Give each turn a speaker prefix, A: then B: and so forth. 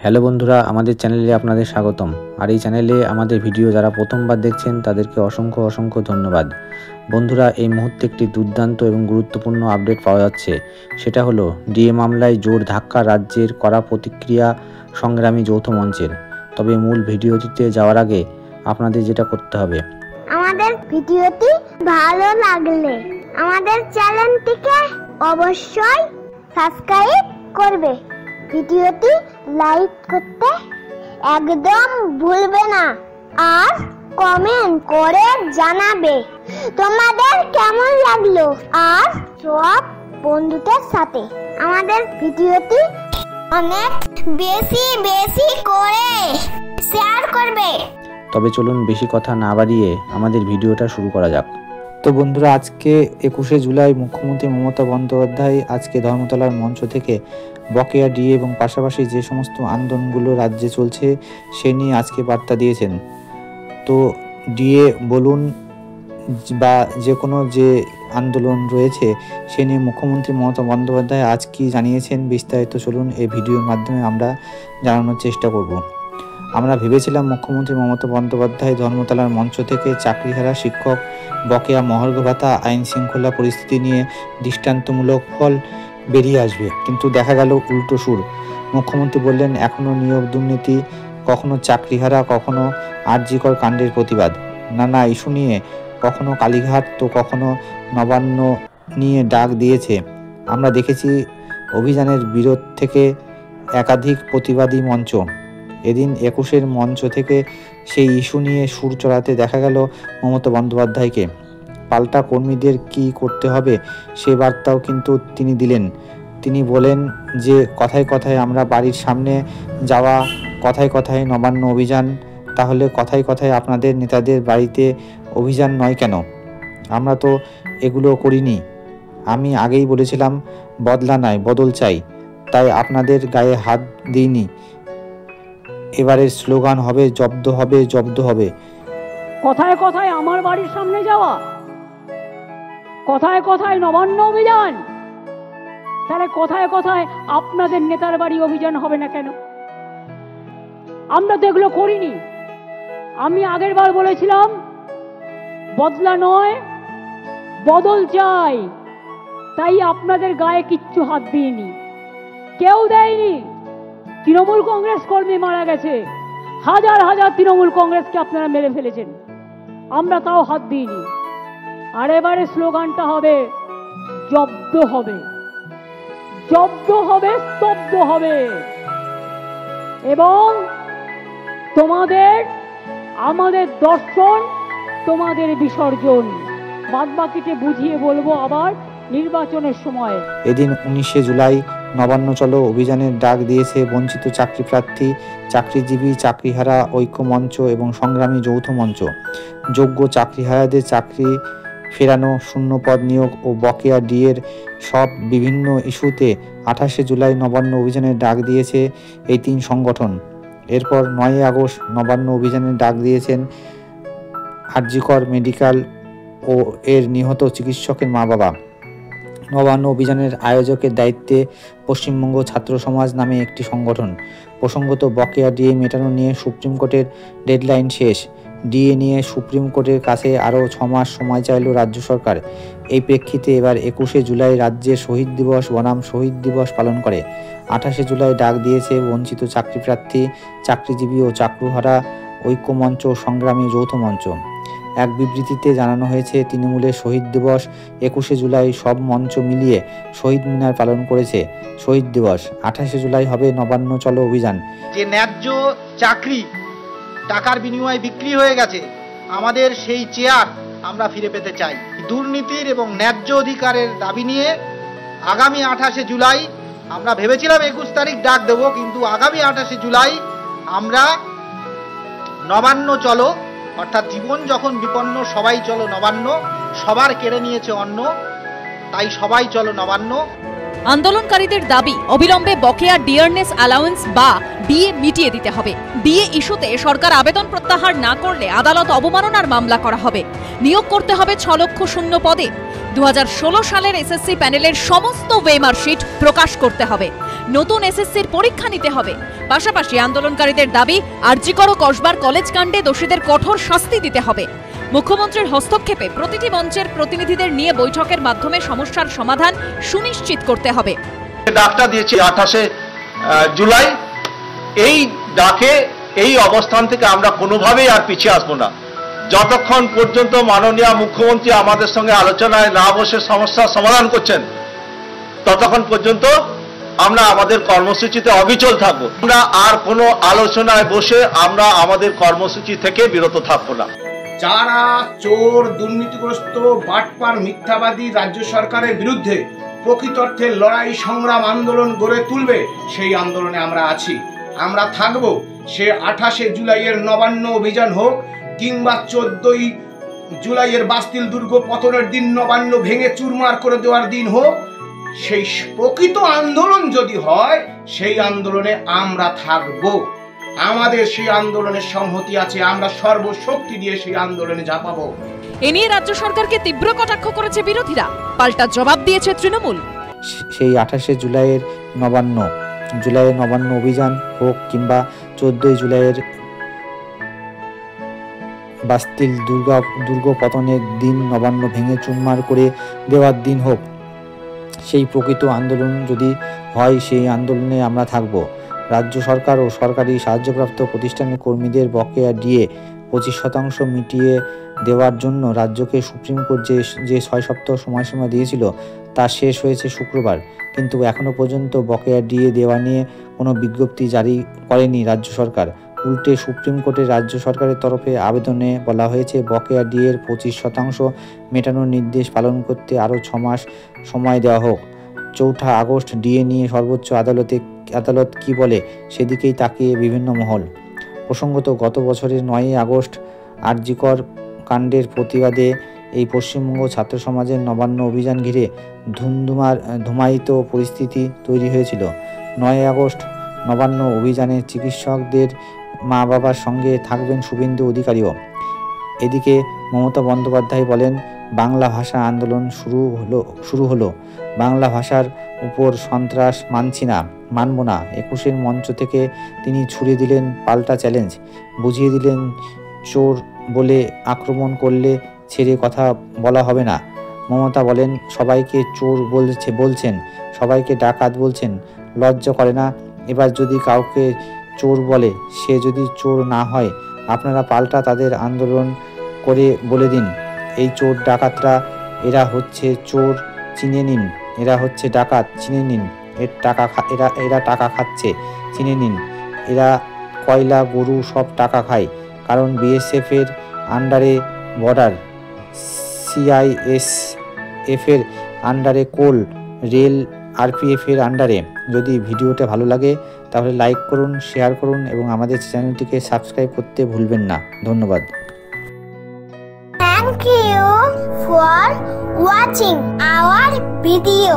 A: Hello বন্ধুরা, আমাদের চ্যানেলে আপনাদের স্বাগতম। আর এই চ্যানেলে আমাদের ভিডিও যারা প্রথমবার দেখছেন তাদেরকে অসংখ্য অসংখ্য ধন্যবাদ। বন্ধুরা, এই মুহূর্তে একটি দুর্দান্ত এবং গুরুত্বপূর্ণ আপডেট পাওয়া যাচ্ছে। সেটা হলো ডিএ মামলায় জোর ধাক্কা রাজ্যের কড়া প্রতিক্রিয়া সংগ্রামী যৌথ মঞ্চের। তবে মূল ভিডিওটিতে যাওয়ার আগে আপনাদের যেটা করতে হবে,
B: আমাদের ভিডিওটি ভালো লাগলে আমাদের চ্যানেলটিকে অবশ্যই সাবস্ক্রাইব করবে, ভিডিওটি লাইক করতে একদম ভুলবে না, আর কমেন্ট করে জানাবে তোমাদের কেমন লাগলো, আর সব বন্ধুদের সাথে আমাদের ভিডিওটি অনেক বেশি বেশি করে শেয়ার করবে।
A: তবে চলুন বেশি কথা না বাড়িয়ে আমাদের ভিডিওটা শুরু করা যাক। তো বন্ধুরা, আজকে 21শে জুলাই মুখ্যমন্ত্রী মমতা বন্দ্যোপাধ্যায় আজকে ধর্মতলার মঞ্চ থেকে বকেয়া ডিএ এবং পাশাপাশি যে সমস্ত আন্দোলনগুলো রাজ্যে চলছে সে নিয়ে আজকে বার্তা দিয়েছেন। তো ডিএ বলুন বা যে কোনো যে আন্দোলন রয়েছে সে নিয়ে মুখ্যমন্ত্রী মমতা বন্দ্যোপাধ্যায় আজ কি জানিয়েছেন বিস্তারিত চলুন এই ভিডিওর মাধ্যমে আমরা জানানোর চেষ্টা করব। আমরা ভেবেছিলাম মুখ্যমন্ত্রী মমতা বন্দ্যোপাধ্যায় ধর্মতলার মঞ্চ থেকে চাকরিহারা শিক্ষক, বকেয়া মহার্ঘ ভাতা, আইন শৃঙ্খলা পরিস্থিতি নিয়ে দৃষ্টান্তমূলক ফল বেরিয়ে আসবে, কিন্তু দেখা গেল উল্টো সুর। মুখ্যমন্ত্রী বললেন এখনও নিয়োগ দুর্নীতি, কখনো চাকরিহারা, কখনো আরজিকর কাণ্ডের প্রতিবাদ, নানা ইস্যু নিয়ে, কখনো কালীঘাট তো কখনো নবান্ন নিয়ে ডাক দিয়েছে। আমরা দেখেছি অভিযানের বিরোধ থেকে একাধিক প্রতিবাদী মঞ্চ। এদিন 21-এর মঞ্চ থেকে সেই ইস্যু নিয়ে সুর চড়াতে দেখা গেল মমতা বন্দ্যোপাধ্যায়কে। পাল্টা কর্মীদের কি করতে হবে সে বার্তাও কিন্তু তিনি দিলেন। তিনি বলেন যে কথায় কথায় আমরা বাড়ির সামনে যাওয়া, কথায় কথায় নবান্ন অভিযান, তাহলে কথায় কথায় আপনাদের নেতাদের বাড়িতে অভিযান নয় কেন? আমরা তো এগুলো করিনি। আমি আগেই বলেছিলাম বদলা নয় বদল চাই, তাই আপনাদের গায়ে হাত দিইনি। এবারের স্লোগান হবে জব্দ হবে, জব্দ হবে।
C: কথায় কথায় আমার বাড়ির সামনে যাওয়া, কথায় কথায় নবান্ন অভিযান, তাহলে কথায় কথায় আপনাদের নেতার বাড়ি অভিযান হবে না কেন? আমরা তো এগুলো করিনি। আমি আগের বার বলেছিলাম বদলা নয় বদল চাই, তাই আপনাদের গায়ে কিচ্ছু হাত দিইনি, কেউ দেয়নি। তৃণমূল কংগ্রেস কর্মী মারা গেছে, হাজার হাজার তৃণমূল কংগ্রেসকে আপনারা মেরে ফেলেছেন, আমরা তাও হাত দিইনি। আর এবারে স্লোগানটা হবে জব্দ হবে, জব্দ হবে, স্তব্ধ হবে, এবং তোমাদের আমাদের দর্শন, তোমাদের বিসর্জন। বাদবাকিতে বুঝিয়ে বলবো আবার নির্বাচনের সময়।
A: এদিন 19শে জুলাই নবান্ন চলো অভিযানের ডাক দিয়েছে বঞ্চিত চাকরি প্রার্থী, চাকরিজীবী, চাকরিহারা ঐক্য মঞ্চ এবং সংগ্রামী যৌথ মঞ্চ। যোগ্য চাকরিহারাদের চাকরি ফেরানো, শূন্যপদ নিয়োগ ও বকেয়া ডিএর সব বিভিন্ন ইস্যুতে 28শে জুলাই নবান্ন অভিযানের ডাক দিয়েছে এই তিন সংগঠন। এরপর 9ই আগস্ট নবান্ন অভিযানের ডাক দিয়েছেন আরজিকর মেডিকেল ও এর নিহত চিকিৎসকের মা বাবা। নবান্ন অভিযানের আয়োজকের দায়িত্বে পশ্চিমবঙ্গ ছাত্র সমাজ নামে একটি সংগঠন। প্রসঙ্গত বকেয়া ডিএ মেটানো নিয়ে সুপ্রিম কোর্টের ডেডলাইন শেষ। ডিএ নিয়ে সুপ্রিম কোর্টের কাছে আরও 6 মাস সময় চাইল রাজ্য সরকার। এই প্রেক্ষিতে এবার 21শে জুলাই রাজ্যের শহীদ দিবস বনাম শহীদ দিবস পালন করে 28শে জুলাই ডাক দিয়েছে বঞ্চিত চাকরি প্রার্থী, চাকরিজীবী ও চাকরিহারা ঐক্য মঞ্চ, সংগ্রামী যৌথ মঞ্চ। এক বিবৃতিতে জানানো হয়েছে তৃণমূলের শহীদ দিবস 21শে জুলাই সব মঞ্চ মিলিয়ে শহীদ মিনার পালন করেছে শহীদ দিবস। 28শে জুলাই হবে নবান্ন চলো অভিযান।
D: যে ন্যায্য চাকরি টাকার বিনিময়ে বিক্রি হয়ে গেছে, আমাদের সেই চেয়ার আমরা ফিরে পেতে চাই। দুর্নীতির এবং ন্যায্য অধিকারের দাবি নিয়ে আগামী 28শে জুলাই, আমরা ভেবেছিলাম 21 তারিখ ডাক দেব, কিন্তু আগামী 28শে জুলাই আমরা নবান্ন চলো, অর্থাৎ জীবন যখন বিপন্ন সবাই চলো নবান্ন, সবার কেড়ে নিয়েছে অন্ন, তাই সবাই চলো নবান্ন।
E: আন্দোলনকারীদের দাবি অবিলম্বে বকেয়া ডিয়ারনেস অ্যালাউন্স বা ডিএ মিটিয়ে দিতে হবে। ডিএ ইস্যুতে সরকার আবেদন প্রত্যাহার না করলে আদালত অবমাননার মামলা করা হবে। নিয়োগ করতে হবে 6 লক্ষ শূন্য পদে। 2016 সালের এসএসসি প্যানেলের সমস্ত ওয়েমার্কশিট প্রকাশ করতে হবে। নতুন এসএসসির পরীক্ষা নিতে হবে। পাশাপাশি আন্দোলনকারীদের দাবি আরজিকর ও কসবার কলেজ কাণ্ডে দোষীদের কঠোর শাস্তি দিতে হবে। মুখ্যমন্ত্রীর হস্তক্ষেপে প্রতিটি মঞ্চের প্রতিনিধিদের নিয়ে বৈঠকের মাধ্যমে সমস্যার সমাধান সুনিশ্চিত করতে হবে।
F: ডাকটা দিয়েছি 28 জুলাই। এই ডাকে, এই অবস্থান থেকে আমরা কোনোভাবেই আর পিছিয়ে আসবো না। যতক্ষণ পর্যন্ত মাননীয় মুখ্যমন্ত্রী আমাদের সঙ্গে আলোচনায় না বসে সমস্যার সমাধান করছেন, ততক্ষণ পর্যন্ত আমরা আমাদের কর্মসূচিতে অবিচল থাকবো। আমরা আর কোনো আলোচনায় বসে আমরা আমাদের কর্মসূচি থেকে বিরত থাকবো না।
G: যারা চোর, দুর্নীতিগ্রস্ত, বাটপার, মিথ্যাবাদী রাজ্য সরকারের বিরুদ্ধে প্রকৃত অর্থে লড়াই, সংগ্রাম, আন্দোলন গড়ে তুলবে, সেই আন্দোলনে আমরা আছি, আমরা থাকব। সে 28 জুলাইয়ের নবান্ন অভিযান হোক কিংবা 14 জুলাইয়ের বাস্তিল দুর্গ পতনের দিন নবান্ন ভেঙে চুরমার করে দেওয়ার দিন হোক, সেই প্রকৃত আন্দোলন যদি হয়, সেই আন্দোলনে আমরা থাকব। আমাদের সেই আন্দোলনের সংহতি আছে, আমরা সর্বশক্তি দিয়ে সেই আন্দোলনে ঝাঁপাবো।
E: এ নিয়ে রাজ্য সরকারকে তীব্র কটাক্ষ করেছে বিরোধীরা, পাল্টা জবাব দিয়েছে তৃণমূল।
A: সেই 28 জুলাইয়ের নবান্ন অভিযান হোক কিংবা 14 জুলাইয়ের বাস্তিল দুর্গ পতনের দিন নবান্ন ভেঙে চুরমার করে দেওয়ার দিন হোক, সেই প্রকৃত আন্দোলন যদি হয়, সেই আন্দোলনে আমরা থাকব। রাজ্য সরকার ও সরকারি সাহায্যপ্রাপ্ত প্রতিষ্ঠানের কর্মীদের বকেয়া ডিএ 25% মিটিয়ে দেওয়ার জন্য রাজ্যকে সুপ্রিম কোর্ট যে 6 সপ্তাহ সময়সীমা দিয়েছিল তা শেষ হয়েছে শুক্রবার, কিন্তু এখনও পর্যন্ত বকেয়া ডিএ দেওয়া নিয়ে কোনো বিজ্ঞপ্তি জারি করেনি রাজ্য সরকার। উল্টে সুপ্রিম কোর্টের রাজ্য সরকারের তরফে আবেদনে বলা হয়েছে বকেয়া ডিএর 25% মেটানোর নির্দেশ পালন করতে আরও 6 মাস সময় দেওয়া হোক। 4 আগস্ট ডিএ নিয়ে সর্বোচ্চ আদালত কি বলে সেদিকেই তাকিয়ে বিভিন্ন মহল। প্রসঙ্গত, গত বছরের 9 আগস্ট আরজিকর কাণ্ডের প্রতিবাদে এই পশ্চিমবঙ্গ ছাত্র সমাজের নবান্ন অভিযান ঘিরে ধুমায়িত পরিস্থিতি তৈরি হয়েছিল। 9 আগস্ট নবান্ন অভিযানে চিকিৎসকদের মা বাবার সঙ্গে থাকবেন শুভেন্দু অধিকারীও। এদিকে মমতা বন্দ্যোপাধ্যায় বলেন, বাংলা ভাষা আন্দোলন শুরু হলো, বাংলা ভাষার উপর সন্ত্রাস মানব না। 21 মঞ্চ থেকে তিনি ছুড়ে দিলেন পাল্টা চ্যালেঞ্জ, বুঝিয়ে দিলেন চোর বলে আক্রমণ করলে ছেড়ে কথা বলা হবে না। মমতা বলেন, সবাইকে চোর বলছেন, সবাইকে ডাকাত বলছেন, লজ্জা করে না? এবার যদি কাউকে চোর বলে, সে যদি চোর না হয়, আপনারা পাল্টা তাদের আন্দোলন করে বলে দিন, এই চোর ডাকাতরা, এরা হচ্ছে চোর, চিনে নিন, এরা হচ্ছে ডাকাত, চিনে নিন, এরা টাকা খাচ্ছে, চিনে নিন, এরা কয়লা, গরু সব টাকা খায়, কারণ বিএসএফ এর আন্ডারে বর্ডার, সিআইএসএফ এর আন্ডারে কোল, রেল, আরপিএফ এর আন্ডারে। যদি ভিডিওটা ভালো লাগে তাহলে লাইক করুন, শেয়ার করুন এবং আমাদের চ্যানেলটিকে সাবস্ক্রাইব করতে ভুলবেন না। ধন্যবাদ।
B: Thank you for watching our video.